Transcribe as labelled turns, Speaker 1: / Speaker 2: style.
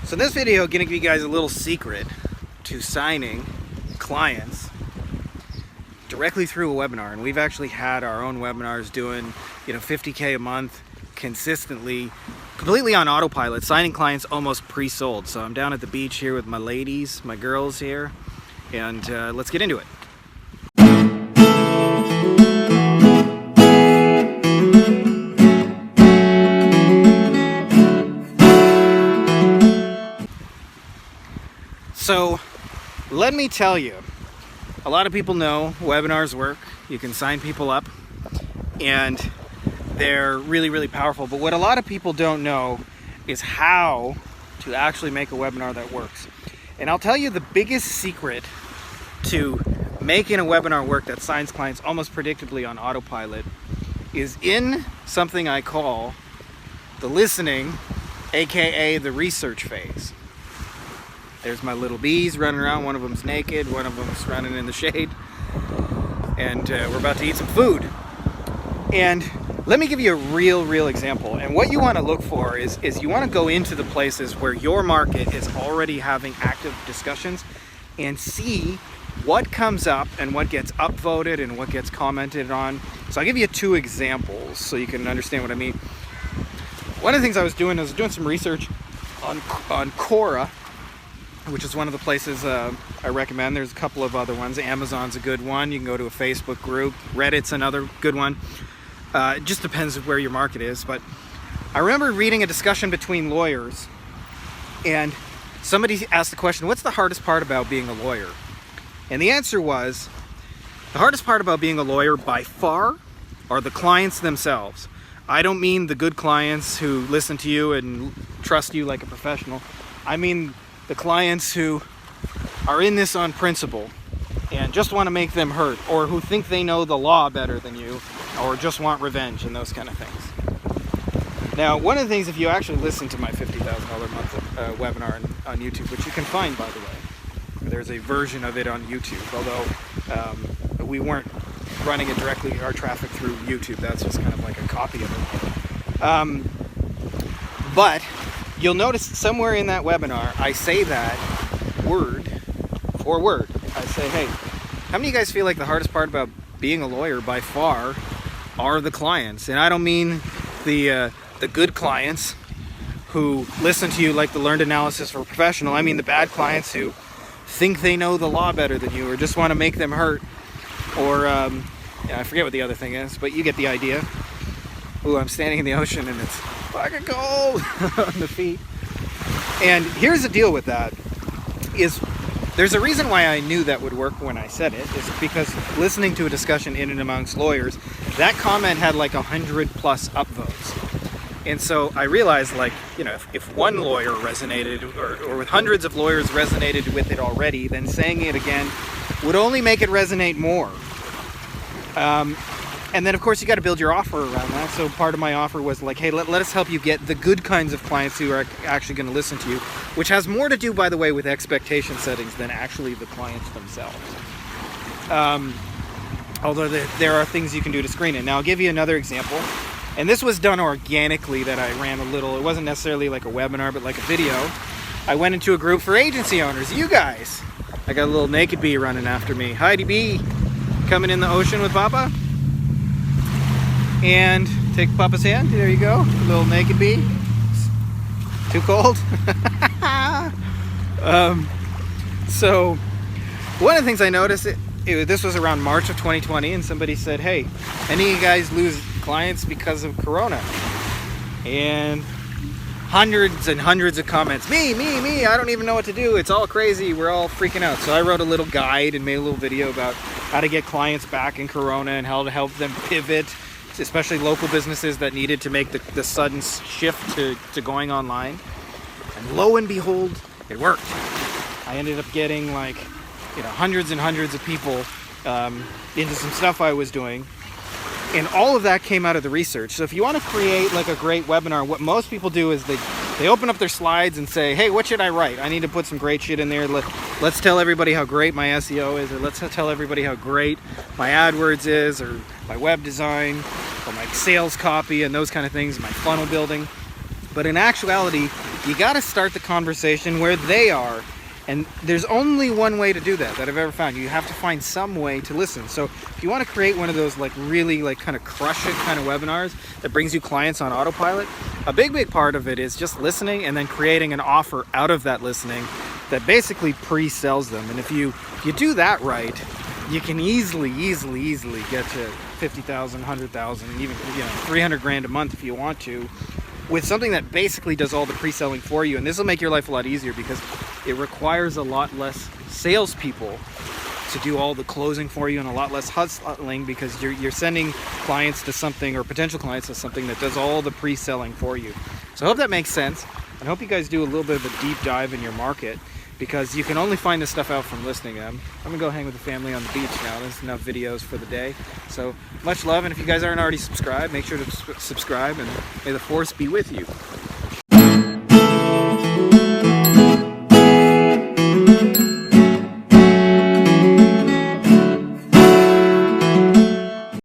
Speaker 1: So in this video, I'm going to give you guys a little secret to signing clients directly through a webinar. And we've actually had our own webinars doing, $50K a month consistently, completely on autopilot, signing clients almost pre-sold. So I'm down at the beach here with my ladies, my girls here, and let's get into it. So let me tell you, a lot of people know webinars work. You can sign people up and they're really, really powerful. But what a lot of people don't know is how to actually make a webinar that works. And I'll tell you the biggest secret to making a webinar work that signs clients almost predictably on autopilot is in something I call the listening, aka the research phase. There's my little bees running around. One of them's naked, one of them's running in the shade. And we're about to eat some food. And let me give you a real example. And what you want to look for is you want to go into the places where your market is already having active discussions and see what comes up and what gets upvoted and what gets commented on. So I'll give you two examples so you can understand what I mean. One of the things I was doing some research on Quora, which is one of the places I recommend. There's a couple of other ones. Amazon's a good one. You can go to a Facebook group. Reddit's another good one. It just depends where your market is. But I remember reading a discussion between lawyers, and somebody asked the question, what's the hardest part about being a lawyer? And the answer was, the hardest part about being a lawyer by far are the clients themselves. I don't mean the good clients who listen to you and trust you like a professional. I mean the clients who are in this on principle and just want to make them hurt, or who think they know the law better than you, or just want revenge and those kind of things. Now, one of the things, if you actually listen to my $50,000 a month webinar on YouTube, which you can find, by the way, there's a version of it on YouTube, although we weren't running it directly, our traffic through YouTube. That's just kind of like a copy of it. But you'll notice somewhere in that webinar, I say that word for word. I say, hey, how many of you guys feel like the hardest part about being a lawyer by far are the clients? And I don't mean the good clients who listen to you like the learned analysis for a professional. I mean the bad clients who think they know the law better than you, or just want to make them hurt, or I forget what the other thing is, but you get the idea. Ooh, I'm standing in the ocean and it's fucking cold on the feet. And here's the deal with that, is there's a reason why I knew that would work when I said it, is because listening to a discussion in and amongst lawyers, that comment had like 100 plus upvotes. And so I realized, if one lawyer resonated, or with hundreds of lawyers resonated with it already, then saying it again would only make it resonate more. And then, of course, you got to build your offer around that. So part of my offer was like, hey, let us help you get the good kinds of clients who are actually going to listen to you, which has more to do, by the way, with expectation settings than actually the clients themselves. Although there are things you can do to screen it. Now, I'll give you another example. And this was done organically, that I ran a little. It wasn't necessarily like a webinar, but like a video. I went into a group for agency owners. You guys. I got a little naked bee running after me. Heidi B, coming in the ocean with Papa. And take Papa's hand. There you go. A little naked bee. Too cold? So one of the things I noticed, this was around March of 2020, and somebody said, hey, any of you guys lose clients because of Corona? And hundreds and hundreds of comments. Me, I don't even know what to do. It's all crazy. We're all freaking out. So I wrote a little guide and made a little video about how to get clients back in Corona and how to help them pivot, especially local businesses that needed to make the sudden shift to going online. And lo and behold, it worked. I ended up getting hundreds and hundreds of people into some stuff I was doing. And all of that came out of the research. So if you want to create like a great webinar, what most people do is they open up their slides and say, hey, what should I write? I need to put some great shit in there. Let's tell everybody how great my SEO is, or let's tell everybody how great my AdWords is, or my web design, or my sales copy and those kind of things, my funnel building. But in actuality, You got to start the conversation where they are. And there's only one way to do that I've ever found. You have to find some way to listen. So if you want to create one of those like really like kind of crush it kind of webinars that brings you clients on autopilot, a big part of it is just listening and then creating an offer out of that listening that basically pre-sells them. And if you do that right, you can easily get to 50,000, 100,000, even 300 grand a month if you want to, with something that basically does all the pre-selling for you. And this will make your life a lot easier because it requires a lot less salespeople to do all the closing for you and a lot less hustling, because you're sending clients to something, or potential clients to something that does all the pre-selling for you. So I hope that makes sense. I hope you guys do a little bit of a deep dive in your market, because you can only find this stuff out from listening. I'm gonna go hang with the family on the beach now. There's enough videos for the day. So much love, and if you guys aren't already subscribed, make sure to subscribe, and may the force be with you.